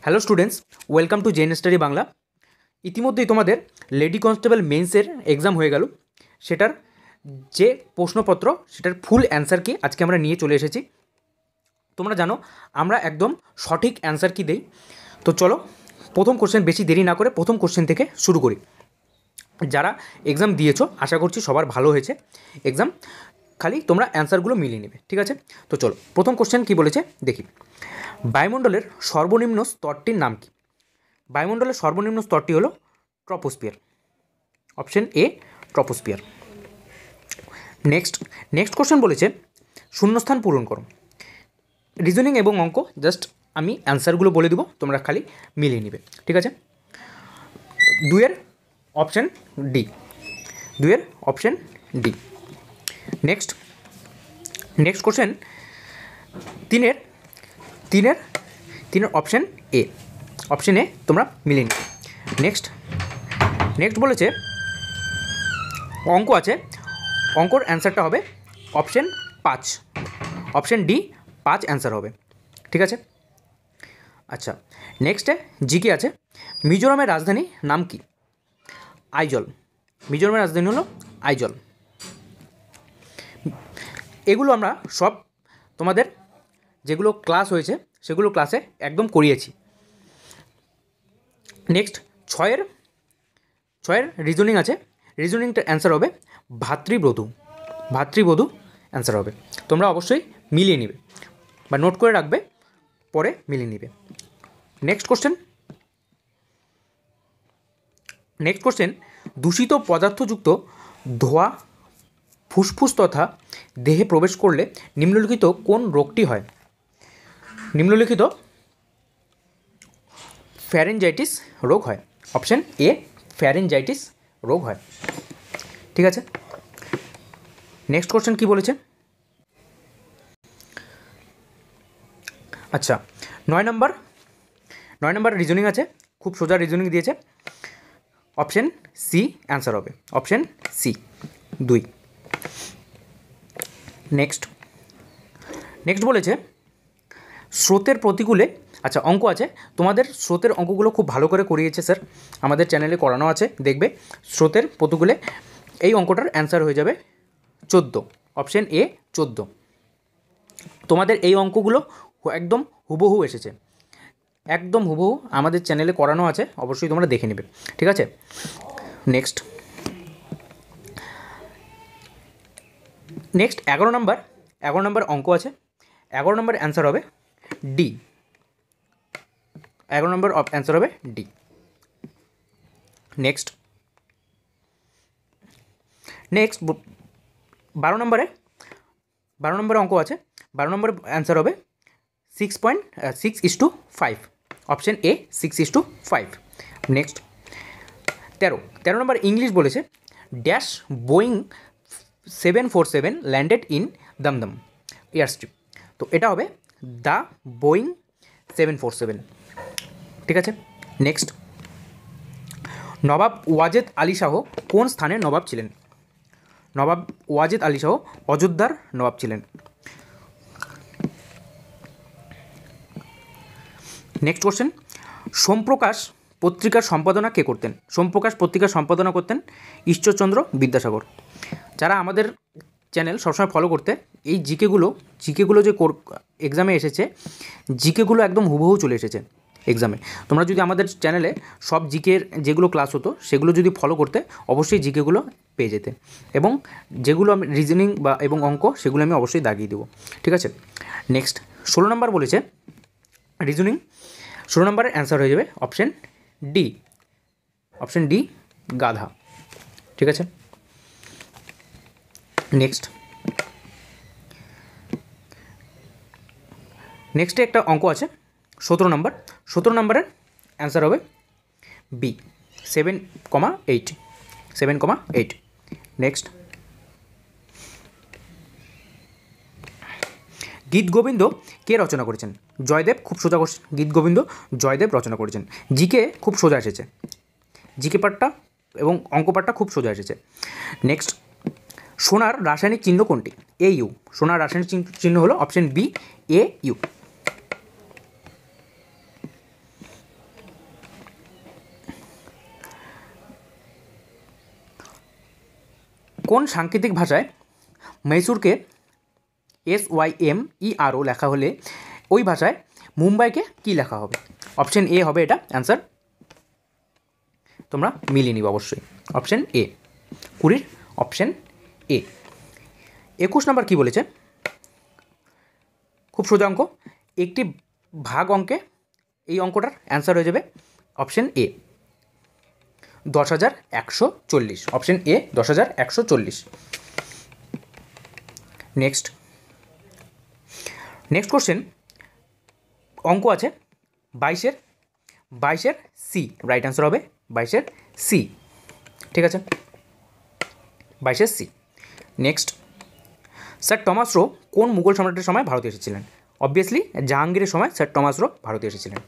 Hello students, welcome to gen study Bangla. ইতিমধ্যেই তোমাদের lady constable মেন্সের exam হয়ে গেল। সেটার যে প্রশ্নপত্র সেটার ফুল অ্যান্সার কি আজকে আমরা নিয়ে চলে এসেছি। তোমরা জানো আমরা একদম সঠিক অ্যান্সার কি দেই। তো চলো প্রথম কোশ্চেন, বেশি দেরি না করে প্রথম কোশ্চেন থেকে শুরু করি। যারা এক্সাম দিয়েছো আশা করছি সবার ভালো হয়েছে এক্সাম, খালি তোমরা অ্যান্সারগুলো মিলিয়ে নেবে, ঠিক আছে? তো চলো প্রথম কোশ্চেন কি বলেছে দেখি। বায়ুমণ্ডলের সর্বনিম্ন স্তরটির নাম কি? বায়ুমণ্ডলের সর্বনিম্ন স্তরটি হলো troposphere. Option A troposphere. Next question বলেছে শূন্যস্থান পূরণ করো। রিজনিং এবং অঙ্ক, জাস্ট আমি অ্যান্সারগুলো বলে দেবো, তোমরা খালি মিলিয়ে নেবে, ঠিক আছে? দুইয়ের অপশন ডি, দুইয়ের অপশন ডি। নেক্সট কোশ্চেন তিনের অপশন এ, অপশন এ তোমরা মিলিয়ে নেবে। নেক্সট বলেছে অঙ্ক আছে, অঙ্কর অ্যান্সারটা হবে অপশন 5, অপশন ডি 5 অ্যান্সার হবে, ঠিক আছে? আচ্ছা, নেক্সটে জিকে আছে। মিজোরামের রাজধানী নাম কি? আইজল। মিজোরামের রাজধানী হলো আইজল। এগুলো আমরা সব তোমাদের যেগুলো ক্লাস হয়েছে সেগুলো ক্লাসে একদম করিয়েছি। নেক্সট ছয়ের রিজনিং আছে। রিজনিংটার অ্যান্সার হবে ভাতৃবধূ অ্যান্সার হবে। তোমরা অবশ্যই মিলিয়ে নেবে বা নোট করে রাখবে, পরে মিলিয়ে নেবে। নেক্সট কোশ্চেন দূষিত পদার্থযুক্ত ধোঁয়া ফুসফুস তথা দেহে প্রবেশ করলে নিম্নলিখিত কোন রোগটি হয়? নিম্নলিখিত ফ্যারেঞ্জাইটিস রোগ হয়। অপশন এ ফ্যারেঞ্জাইটিস রোগ হয়, ঠিক আছে? নেক্সট কোশ্চেন কি বলেছে? আচ্ছা, 9 নম্বর রিজনিং আছে, খুব সোজা রিজনিং দিয়েছে। অপশন সি অ্যান্সার হবে, অপশন সি 2। নেক্সট বলেছে স্রোতের প্রতিকূলে, আচ্ছা অঙ্ক আছে তোমাদের, স্রোতের অঙ্কগুলো খুব ভালো করে করিয়েছে স্যার, আমাদের চ্যানেলে করানো আছে, দেখবে। স্রোতের প্রতিকূলে এই অঙ্কটার অ্যান্সার হয়ে যাবে 14, অপশন এ 14। তোমাদের এই অঙ্কগুলো একদম হুবহু এসেছে, একদম হুবহু আমাদের চ্যানেলে করানো আছে, অবশ্যই তোমরা দেখে নেবে, ঠিক আছে? নেক্সট 11 নম্বর অঙ্ক আছে। 11 নম্বর অ্যান্সার হবে ডি। 11 নম্বর অ্যান্সার হবে ডি। নেক্সট 12 নম্বরে অঙ্ক আছে। 12 নম্বর অ্যান্সার হবে 6:5, option A 6:5। Next 13 number English বলেছে dash Boeing 747 landed in Dumdum airstrip. তো এটা হবে দ্য বোয়িং 747, ঠিক আছে? নেক্সট নবাব ওয়াজেদ আলী শাহ কোন স্থানের নবাব ছিলেন? নবাব ওয়াজেদ আলী শাহ অযোধ্যার নবাব ছিলেন। নেক্সট কোশ্চেন সোমপ্রকাশ পত্রিকার সম্পাদনা কে করতেন? সোমপ্রকাশ পত্রিকার সম্পাদনা করতেন ঈশ্বরচন্দ্র বিদ্যাসাগর। যারা আমাদের চ্যানেল সবসময় ফলো করতে, এই জিকেগুলো যে এক্সামে এসেছে, জিকেগুলো একদম হুবহু চলে এসেছে এক্সামে। তোমরা যদি আমাদের চ্যানেলে সব জিকের যেগুলো ক্লাস হতো সেগুলো যদি ফলো করতে, অবশ্যই জিকেগুলো পেয়ে যেতে, এবং যেগুলো আমি রিজনিং এবং অঙ্ক সেগুলো আমি অবশ্যই দাগিয়ে দেবো, ঠিক আছে? নেক্সট 16 নম্বর বলেছে রিজনিং। 16 নম্বরের অ্যান্সার হয়ে যাবে অপশন ডি, অপশন ডি গাধা, ঠিক আছে? নেক্সটে একটা অঙ্ক আছে 17 নম্বরের অ্যান্সার হবে বি 7,8। নেক্সট গীতগোবিন্দ কে রচনা করেছেন? জয়দেব। খুব সোজা কোশ্চেন, গীতগোবিন্দ জয়দেব রচনা করেছেন। জিকে খুব সোজা এসেছে, জিকে পার্টটা এবং অঙ্ক পার্টটা খুব সোজা এসেছে। নেক্সট সোনার রাসায়নিক চিহ্ন কোনটি? AU। সোনার রাসায়নিক চিহ্ন হলো অপশন বি AU। কোন সাংকেতিক ভাষায় মহীশূরকে SYMERO লেখা হলে ওই ভাষায় মুম্বাইকে কী লেখা হবে? অপশন এ হবে এটা অ্যান্সার। তোমরা মিলিয়ে নিব অবশ্যই। Option A 20 option A. 21 নম্বর কী বলেছে? খুব সোজা অঙ্ক, একটি ভাগ অঙ্কে এই অঙ্কটার অ্যান্সার হয়ে যাবে option A 10,140। Option A 10,140। Next question অঙ্ক আছে 22-এর সি, রাইট অ্যান্সার হবে 22-এর সি। ঠিক আছে, 22-এর C. Next, sir Thomas Roe কোন মুঘল সম্রাটের সময় ভারতে এসেছিলেন? অবভিয়াসলি জাহাঙ্গীরের সময় স্যার টমাস রো ভারতে এসেছিলেন,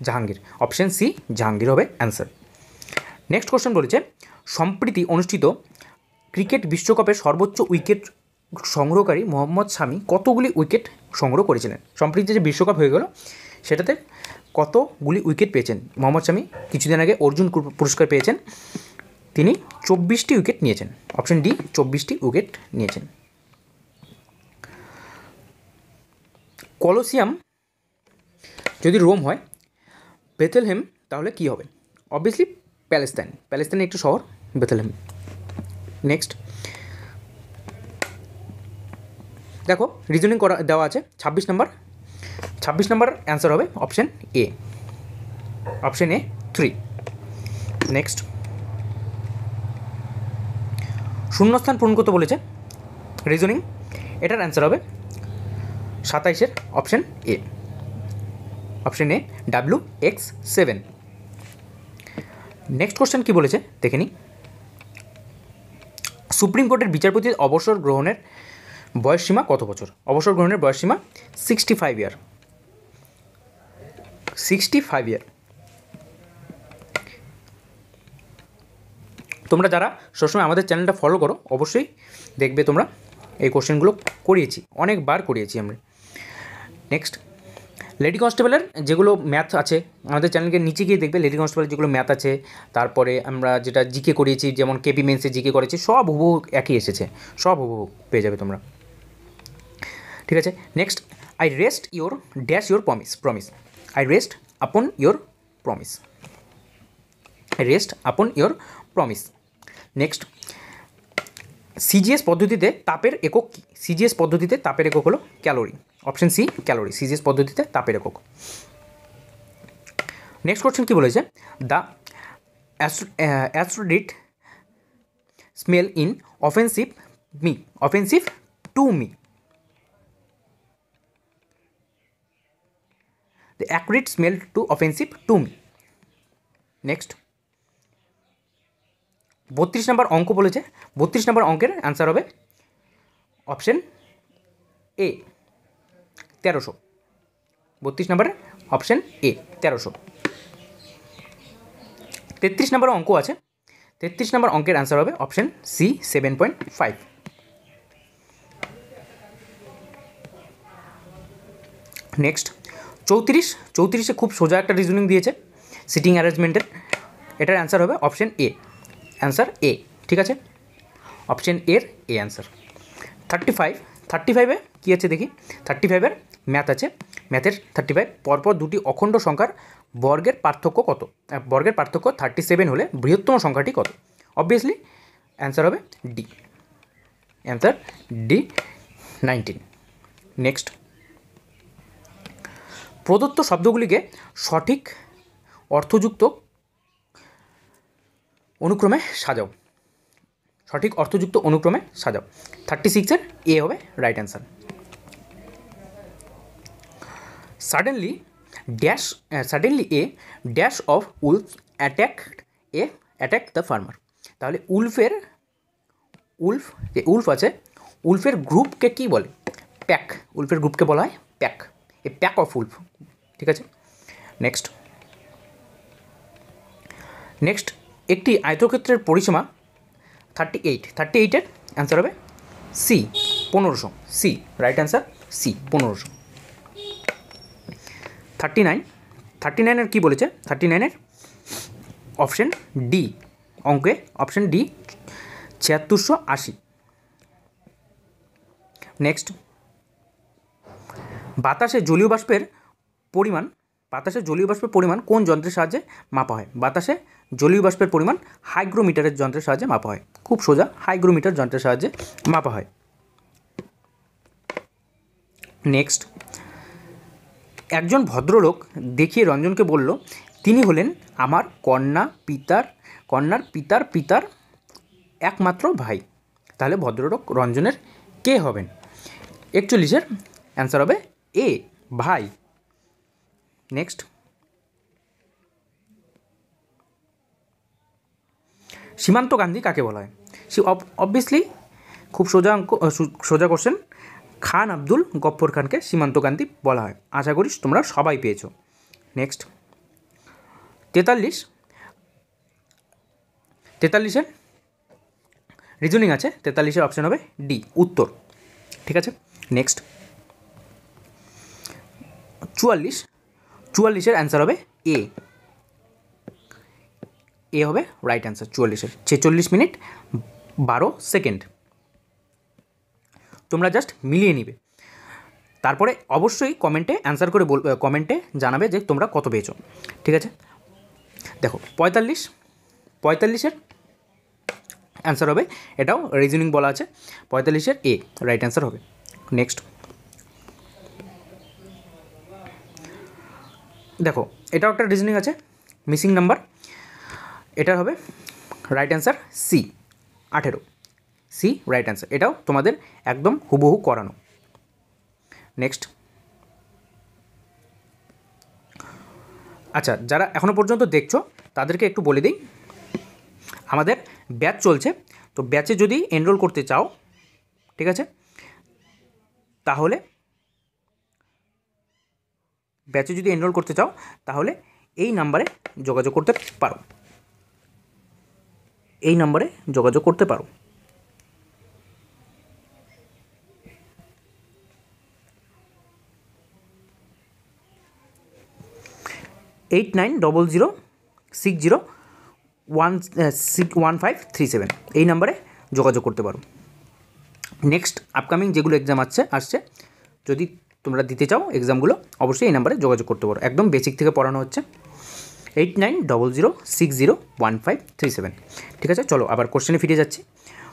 জাহাঙ্গীর। অপশন সি জাহাঙ্গীর হবে অ্যান্সার। নেক্সট কোশ্চেন বলেছে সম্প্রতি অনুষ্ঠিত ক্রিকেট বিশ্বকাপের সর্বোচ্চ উইকেট সংগ্রহকারী মোহাম্মদ শামি কতগুলি উইকেট সংগ্রহ করেছিলেন? সম্প্রতি যে বিশ্বকাপ হয়ে গেল সেটাতে কতগুলি উইকেট পেয়েছেন মোহাম্মদ শামি? কিছুদিন আগে অর্জুন পুরস্কার পেয়েছেন, তিনি 24টি উইকেট নিয়েছেন। অপশন ডি 24টি উইকেট নিয়েছেন। কলোসিয়াম যদি রোম হয়, বেথেলহেম তাহলে কি হবে? অবভিয়াসলি প্যালেস্তাইনের একটি শহর বেথেলহেম। নেক্সট দেখো রিজনিং করা দেওয়া আছে 26 নম্বর অ্যান্সার হবে অপশন এ 3। নেক্সট শূন্যস্থান পূরণ করতে বলেছে রিজনিং, এটার অ্যান্সার হবে 27-এর option A WX7। Next question কী বলেছে দেখে নিই। সুপ্রিম কোর্টের বিচারপতির অবসর গ্রহণের বয়সসীমা কত বছর? অবসর গ্রহণের বয়সসীমা 65 ইয়ার। 65 ইয়ার। তোমরা যারা সবসময় আমাদের চ্যানেলটা ফলো করো অবশ্যই দেখবে তোমরা এই কোশ্চেনগুলো করিয়েছি, অনেকবার করিয়েছি আমরা। নেক্সট লেডি কনস্টেবলের যেগুলো ম্যাথ আছে আমাদের চ্যানেলকে নিচে গিয়ে দেখবে, লেডি কনস্টেবলের যেগুলো ম্যাথ আছে, তারপরে আমরা যেটা জিকে করিয়েছি যেমন কেপি মেন্সে জিকে করেছি, সব হুবহু একই এসেছে, সব হুবহু পেয়ে যাবে তোমরা। ঠিক আছে, next I rest your dash your promise. I rest upon your promise. I rest upon your promise. Next CGS পদ্ধতিতে তাপের একক কী? সিজিএস পদ্ধতিতে তাপের একক হলো calorie. Option C calorie, CGS পদ্ধতিতে তাপের একক। নেক্সট কোশ্চেন কী বলেছে? দ্য অ্যাস্ট্রোডিট smell in offensive to me. The accurate smell too offensive to me. Next 32 number অঙ্ক বলেছে, 32 নম্বর অঙ্কের অ্যান্সার হবে অপশন এ 1300। 32 নম্বরের অপশন এ 1300। 33 নম্বর অঙ্ক আছে, 33 নম্বর অঙ্কের অ্যান্সার হবে অপশন সি 7.5। নেক্সট 34-এ খুব সোজা একটা রিজনিং দিয়েছে সিটিং অ্যারেঞ্জমেন্টের, এটার অ্যান্সার হবে অপশন এ, অ্যান্সার এ। ঠিক আছে, অপশন এর এ অ্যান্সার। 35-এ কী আছে দেখি। 35-এর ম্যাথ আছে, ম্যাথের 35 পরপর দুটি অখণ্ড সংখ্যার বর্গের পার্থক্য কত? বর্গের পার্থক্য 37 হলে বৃহত্তম সংখ্যাটি কত? অবভিয়াসলি অ্যান্সার হবে ডি, অ্যান্সার ডি 19। নেক্সট প্রদত্ত শব্দগুলিকে সঠিক অর্থযুক্ত অনুক্রমে সাজাও। সঠিক অর্থযুক্ত অনুক্রমে সাজাও। 36-এর এ হবে right answer. Suddenly A dash of Wolf attack the farmer. তাহলে উলফ আছে, উলফের গ্রুপকে কী বলে? প্যাক। উলফের গ্রুপকে বলা হয় pack, a pack of wolf. ঠিক আছে, নেক্সট একটি আয়তক্ষেত্রের পরিসীমা 38-এর অ্যান্সার হবে C 1500। C right answer, C 1500। 39-এর কী বলেছে? 39-এর অপশন ডি অঙ্কে অপশন ডি 7680। নেক্সট, বাতাসে জলীয় বাষ্পের পরিমাণ কোন যন্ত্রের সাহায্যে মাপা হয়? বাতাসে জলীয় বাষ্পের পরিমাণ হাইগ্রোমিটারের যন্ত্রের সাহায্যে মাপা হয়। খুব সোজা, হাইগ্রোমিটার যন্ত্রের সাহায্যে মাপা হয়। নেক্সট, একজন ভদ্রলোক দেখিয়ে রঞ্জনকে বলল, তিনি হলেন আমার কন্যার পিতার একমাত্র ভাই। তাহলে ভদ্রলোক রঞ্জনের কে হবেন? 41-এর অ্যান্সার হবে এ, ভাই। নেক্সট, সীমান্ত গান্ধী কাকে বলা হয়? অবভিয়াসলি খুব সোজা কোশ্চেন, খান আব্দুল গফ্ফর খানকে সীমান্ত গান্ধী বলা হয়। আশা করি তোমরা সবাই পেয়েছো। নেক্সট, 43-এর রিজনিং আছে, 43-এর অপশান হবে ডি, উত্তর। ঠিক আছে। নেক্সট, 44-এর অ্যান্সার হবে এ হবে রাইট অ্যান্সার। 44-এর 46 minute 12 second. তোমরা জাস্ট মিলিয়ে নিবে, তারপরে অবশ্যই কমেন্টে অ্যান্সার করে কমেন্টে জানাবে যে তোমরা কত পেয়েছো। ঠিক আছে। দেখো 45-এর অ্যান্সার হবে, এটাও রিজনিং বলা আছে, 45-এর এ রাইট অ্যান্সার হবে। নেক্সট, দেখো এটাও একটা রিজনিং আছে, মিসিং নাম্বার, এটার হবে right answer C, 18, C right answer. এটাও তোমাদের একদম হুবহু করানো। নেক্সট, আচ্ছা যারা এখনও পর্যন্ত দেখছো তাদেরকে একটু বলে দিই, আমাদের ব্যাচ চলছে, তো ব্যাচে যদি এনরোল করতে চাও, ঠিক আছে, তাহলে এই নাম্বারে যোগাযোগ করতে পারো, 8900601537, এই নাম্বারে যোগাযোগ করতে পারো। নেক্সট আপকামিং যেগুলো এক্সাম আসছে, যদি তোমরা দিতে চাও এক্সামগুলো, অবশ্যই এই নাম্বারে যোগাযোগ করতে পারো। একদম বেসিক থেকে পড়ানো হচ্ছে, 8900601537। ঠিক আছে, চলো আবার কোশ্চেনে ফিরে যাচ্ছি।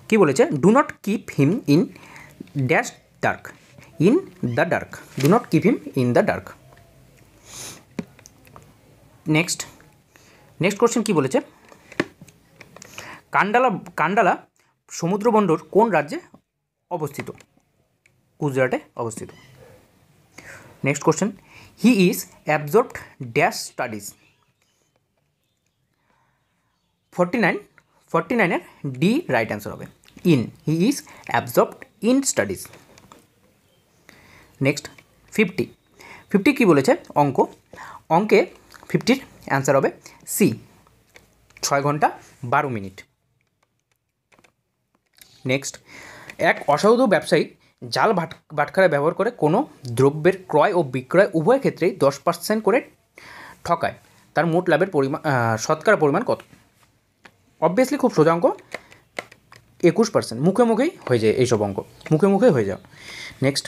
কি বলেছে? Do not keep him in dash dark, in the dark, do not keep him in the dark. Next question কি বলেছে? কান্ডালা সমুদ্রবন্দর কোন রাজ্যে অবস্থিত? গুজরাটে অবস্থিত। Next question, he is absorbed dash studies, 49-এর ডি রাইট অ্যান্সার হবে, in, he is absorbed in studies. Next 50 কী বলেছে? অঙ্কে 50-র অ্যান্সার হবে সি, 6 ঘন্টা 12 মিনিট। নেক্সট, এক অসাধু ব্যবসায়ী জাল বাটখারা ব্যবহার করে কোনো দ্রব্যের ক্রয় ও বিক্রয় উভয় ক্ষেত্রেই 10% করে ঠকায়, তার মোট লাভের শতকরা পরিমাণ কত? অবভিয়াসলি খুব সোজা অঙ্ক, 21%। মুখেই হয়ে যায় এইসব অঙ্ক, মুখে হয়ে যাও। নেক্সট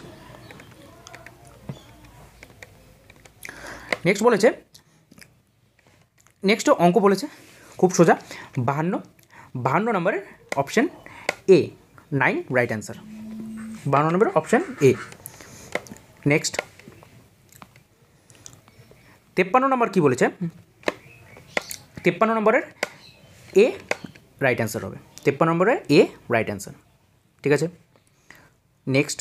অঙ্ক বলেছে খুব সোজা, 52 নম্বরের অপশান এ, 9 রাইট অ্যান্সার, 52 নম্বরের অপশান এ। নেক্সট 53 নম্বর কী বলেছে? 53 নম্বরের এ রাইট অ্যান্সার হবে, 53 নম্বরের এ রাইট অ্যান্সার। ঠিক আছে। নেক্সট,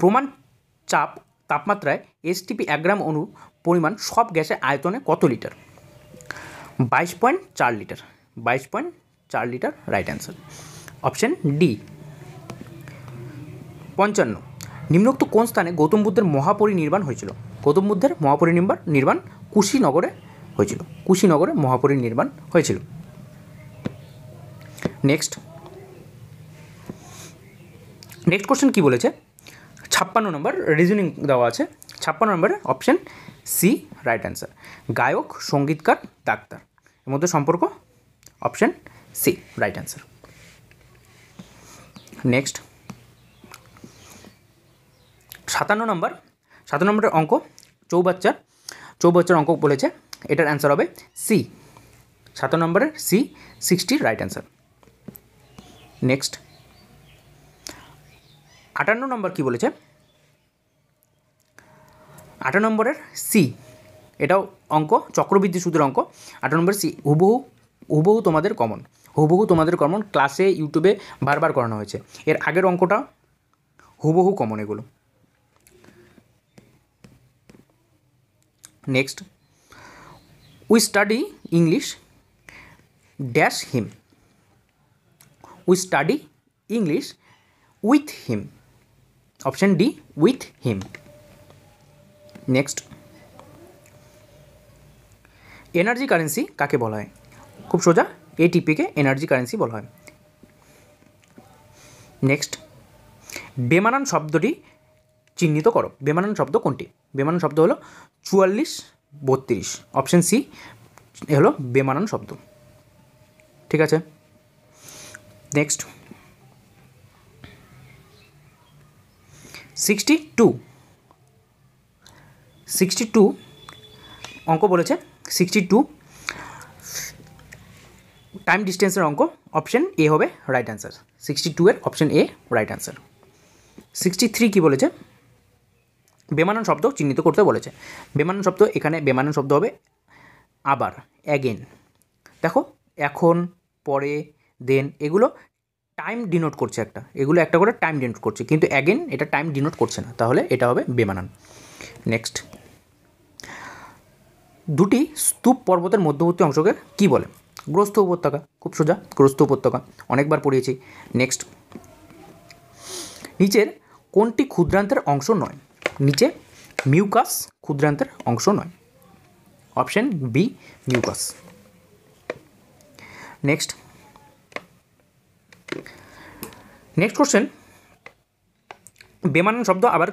প্রমাণ তাপমাত্রায় এসটিপি 1 গ্রাম অণু পরিমাণ সব গ্যাসের আয়তনে কত litre? 22.4 litre, 22.4 litre right answer, option D. 55, নিম্নোক্ত কোন স্থানে গৌতম বুদ্ধের মহাপরিনির্বাণ হয়েছিল? গৌতম বুদ্ধের মহাপরিনির্বাণ কুশীনগরে হয়েছিল, কুশীনগরে মহাপরিনির্বাণ হয়েছিল। নেক্সট কোশ্চেন কী বলেছে? 56 নম্বর রিজনিং দেওয়া আছে, 56 নম্বরের অপশান সি রাইট অ্যান্সার, গায়ক, সঙ্গীতকার, ডাক্তার, এর মধ্যে সম্পর্ক option C right answer. Next 57 নম্বরের অঙ্ক চৌবাচ্চার অঙ্ক বলেছে, এটার অ্যান্সার হবে সি। 57 নম্বরের সি 60 রাইট অ্যান্সার। নেক্সট 58 নম্বর কী বলেছে, 58 নম্বরের সি, এটাও অঙ্ক, চক্রবৃদ্ধি সুদের অঙ্ক। 58 নম্বরের সি হুবহু তোমাদের কমন, ক্লাসে ইউটিউবে বারবার করানো হয়েছে। এর আগের অঙ্কটা হুবহু কমন এগুলো। Next, we study English dash him. We study English with him. Option D, with him. Next, energy currency কাকে বলা হয়? খুব সোজা, এটিপিকে এনার্জি কারেন্সি বলা হয়। নেক্সট, বেমানান শব্দটি চিহ্নিত করো। বেমানান শব্দ কোনটি? বেমানান শব্দ হলো 44-32। অপশান সি হলো বেমানান শব্দ। ঠিক আছে। নেক্সট, 62 অঙ্ক বলেছে। 62 টাইম ডিস্টেন্সের অঙ্ক। অপশান এ হবে রাইট অ্যান্সার। 62 এর অপশান এ রাইট অ্যান্সার। 63 কী বলেছে? বেমানান শব্দ চিহ্নিত করতে বলেছে। বেমানান শব্দ, এখানে বেমানান শব্দ হবে আবার, অ্যাগেন। দেখো, এখন, পরে, দেন, এগুলো টাইম ডিনোট করছে এগুলো একটা করে টাইম ডিনোট করছে, কিন্তু অ্যাগেন এটা টাইম ডিনোট করছে না, তাহলে এটা হবে বেমানান। নেক্সট, দুটি স্তূপ পর্বতের মধ্যবর্তী অংশকে কী বলে? গ্রস্ত উপত্যকা। খুব সোজা, গ্রস্ত উপত্যকা, অনেকবার পড়িয়েছি। নেক্সট, নিচের কোনটি ক্ষুদ্রান্তের অংশ নয়? নিচে মিউকাস ক্ষুদ্রান্তের অংশ নয়। Option B, mucus. Next question, বেমানান শব্দ আবার,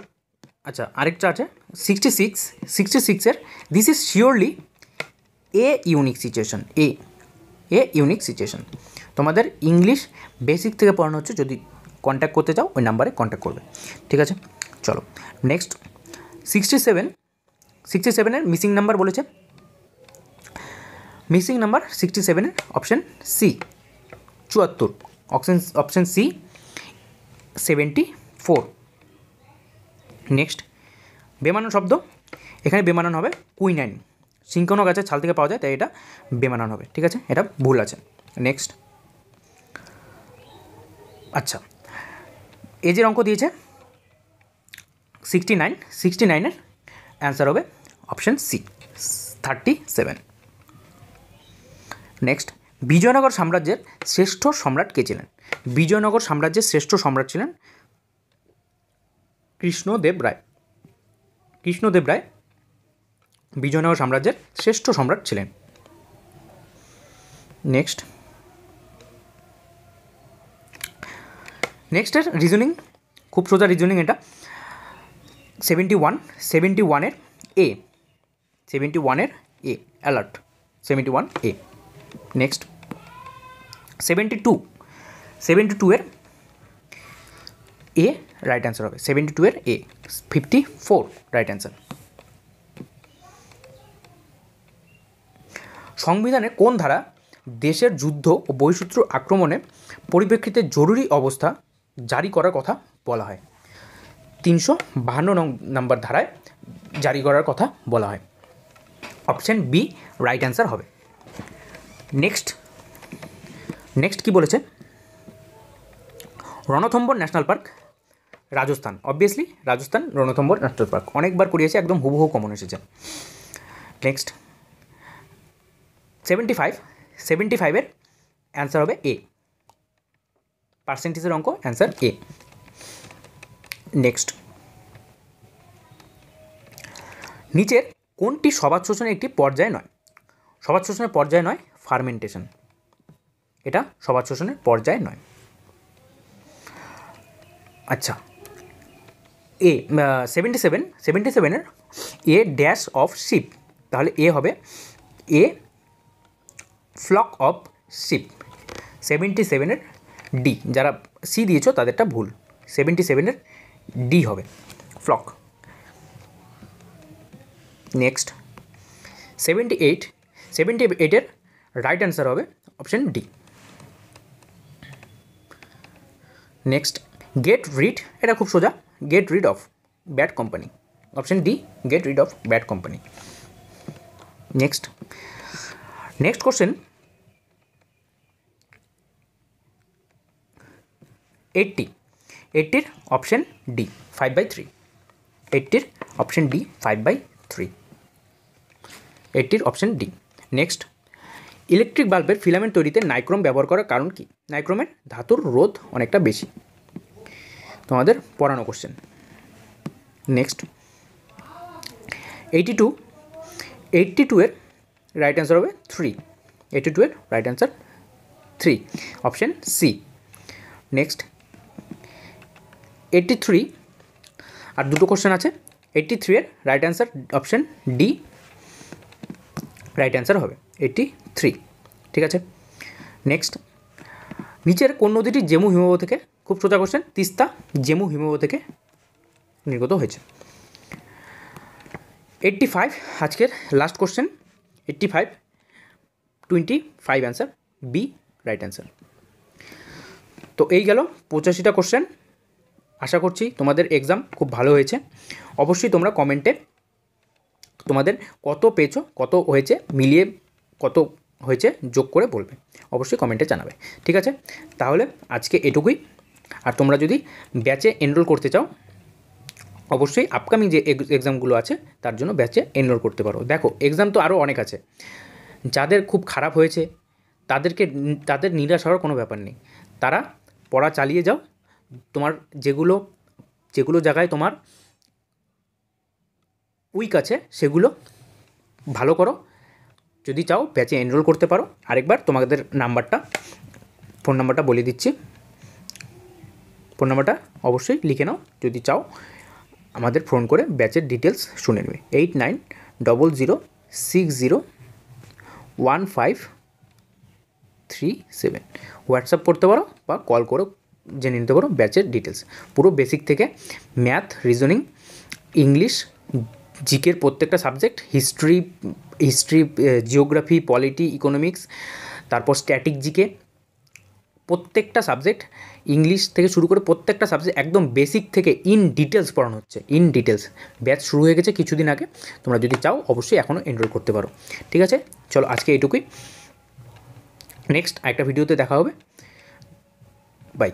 আচ্ছা আরেকটা আছে 66 এর this is surely a unique situation. A unique situation. তোমাদের ইংলিশ বেসিক থেকে পড়ানো হচ্ছে, যদি কন্ট্যাক্ট করতে চাও ওই নাম্বারে কন্ট্যাক্ট করবে। ঠিক আছে, চলো নেক্সট। 67 মিসিং নাম্বার বলেছে। Missing number 67 option C 74। Option C 74। Next, বেমানান শব্দ, এখানে বেমানান হবে কুইনাইন। সিংকোনো গাছের ছাল থেকে পাওয়া যায়, তাই এটা বেমানান হবে। ঠিক আছে, এটা ভুল আছে। নেক্সট, আচ্ছা এজের অঙ্ক দিয়েছে 69 অ্যান্সার হবে অপশান সি 37। নেক্সট, বিজয়নগর সাম্রাজ্যের শ্রেষ্ঠ সম্রাট কে ছিলেন? বিজয়নগর সাম্রাজ্যের শ্রেষ্ঠ সম্রাট ছিলেন কৃষ্ণদেব রায়। বিজয়নগর সাম্রাজ্যের শ্রেষ্ঠ সম্রাট ছিলেন। নেক্সটের রিজনিং, খুব সোজা রিজনিং এটা। 71 এ অ্যালার্ট 71 এ। নেক্সট, 72 এর এ রাইট অ্যান্সার হবে। 72 এর এ। 54 রাইট অ্যান্সার। সংবিধানের কোন ধারা দেশের যুদ্ধ ও বহিঃশত্রু আক্রমণের পরিপ্রেক্ষিতে জরুরি অবস্থা জারি করার কথা বলা হয়? 352 নম্বর ধারায় জারি করার কথা বলা হয়। অপশান বি রাইট অ্যান্সার হবে। নেক্সট কি বলেছে? Ranthambore national park Rajasthan. Obviously Rajasthan Ranthambore national park, অনেকবার পড়িয়েছে, একদম হুবহু কমন এসেছে। নেক্সট, 75 অ্যান্সার হবে এ। পার্সেন্টেজের অঙ্ক, অ্যান্সার এ। নেক্সট, নিচের কোনটি সবাত শোষণের একটি পর্যায় নয়? সবাত শোষণের পর্যায় নয় ফার্মেন্টেশন, এটা সবাত শোষণের পর্যায় নয়। আচ্ছা, এ 77 এ ড্যাশ অফ শিপ, তাহলে এ হবে a flock of sheep. 77 D, যারা সি দিয়েছো তাদেরটা ভুল, 77-এর ডি হবে ফ্লক। নেক্সট 78-এর রাইট অ্যান্সার হবে option D. Next get rid, এটা খুব সোজা, get rid of bad company, option D get rid of bad company. Next question 80-এর অপশান ডি 5/3, 80-এর অপশান ডি 5/3, 80-এর অপশান ডি। নেক্সট ইলেকট্রিক বাল্বের filament তৈরিতে নাইক্রোম ব্যবহার করার কারণ কি? নাইক্রোমের ধাতুর রোধ অনেকটা বেশি, তোমাদের পড়ানো কোশ্চেন। নেক্সট 82-এর রাইট অ্যান্সার হবে 3, 82-এর right answer 3, option C. Next 83, আর দুটো কোশ্চেন আছে, 83-এর right answer option D right answer হবে 83, ঠিক আছে। নেক্সট নিচের কোন নদীটি জেমু হিমবাহ থেকে, খুব সোজা কোশ্চেন, তিস্তা জেমু হিমবাহ থেকে নির্গত হয়েছে। 85 আজকের last question, 85, 25 answer B right answer. তো এই গেল 85টা কোশ্চেন। আশা করছি তোমাদের এক্সাম খুব ভালো হয়েছে। অবশ্যই তোমরা কমেন্টে তোমাদের কত পেয়েছো, কত হয়েছে, মিলিয়ে কত হয়েছে যোগ করে বলবে, অবশ্যই কমেন্টে জানাবে, ঠিক আছে। তাহলে আজকে এটুকুই। আর তোমরা যদি ব্যাচে এনরোল করতে চাও, অবশ্যই আপকামিং যে এক্সামগুলো আছে তার জন্য ব্যাচে এনরোল করতে পারো। দেখো এক্সাম তো আরও অনেক আছে, যাদের খুব খারাপ হয়েছে তাদের নিরাশ হওয়ার কোনো ব্যাপার নেই, তারা পড়া চালিয়ে যাও। তোমার যেগুলো জায়গায় তোমার উইক আছে সেগুলো ভালো করো। যদি চাও ব্যাচে এনরোল করতে পারো। আরেকবার তোমাদের ফোন নাম্বারটা বলে দিচ্ছি, ফোন নাম্বারটা অবশ্যই লিখে নাও, যদি চাও আমাদের ফোন করে ব্যাচের ডিটেলস শুনে নেবে। 8900601537, হোয়াটসঅ্যাপ করতে পারো বা কল করে জেনে নিতে পারো ব্যাচের ডিটেলস, পুরো বেসিক থেকে ম্যাথ, রিজনিং, ইংলিশ, জিকের প্রত্যেকটা subject, history, geography, polity, economics, তারপর স্ট্যাটিক জিকে, প্রত্যেকটা সাবজেক্ট, ইংলিশ থেকে শুরু করে প্রত্যেকটা সাবজেক্ট একদম বেসিক থেকে ইন ডিটেলস পড়ানো হচ্ছে, ইন ডিটেলস। ব্যাচ শুরু হয়ে গেছে কিছুদিন আগে, তোমরা যদি চাও অবশ্যই এখনও এনরোল করতে পারো, ঠিক আছে। চলো আজকে এইটুকুই, নেক্সট একটা ভিডিওতে দেখা হবে, বাই।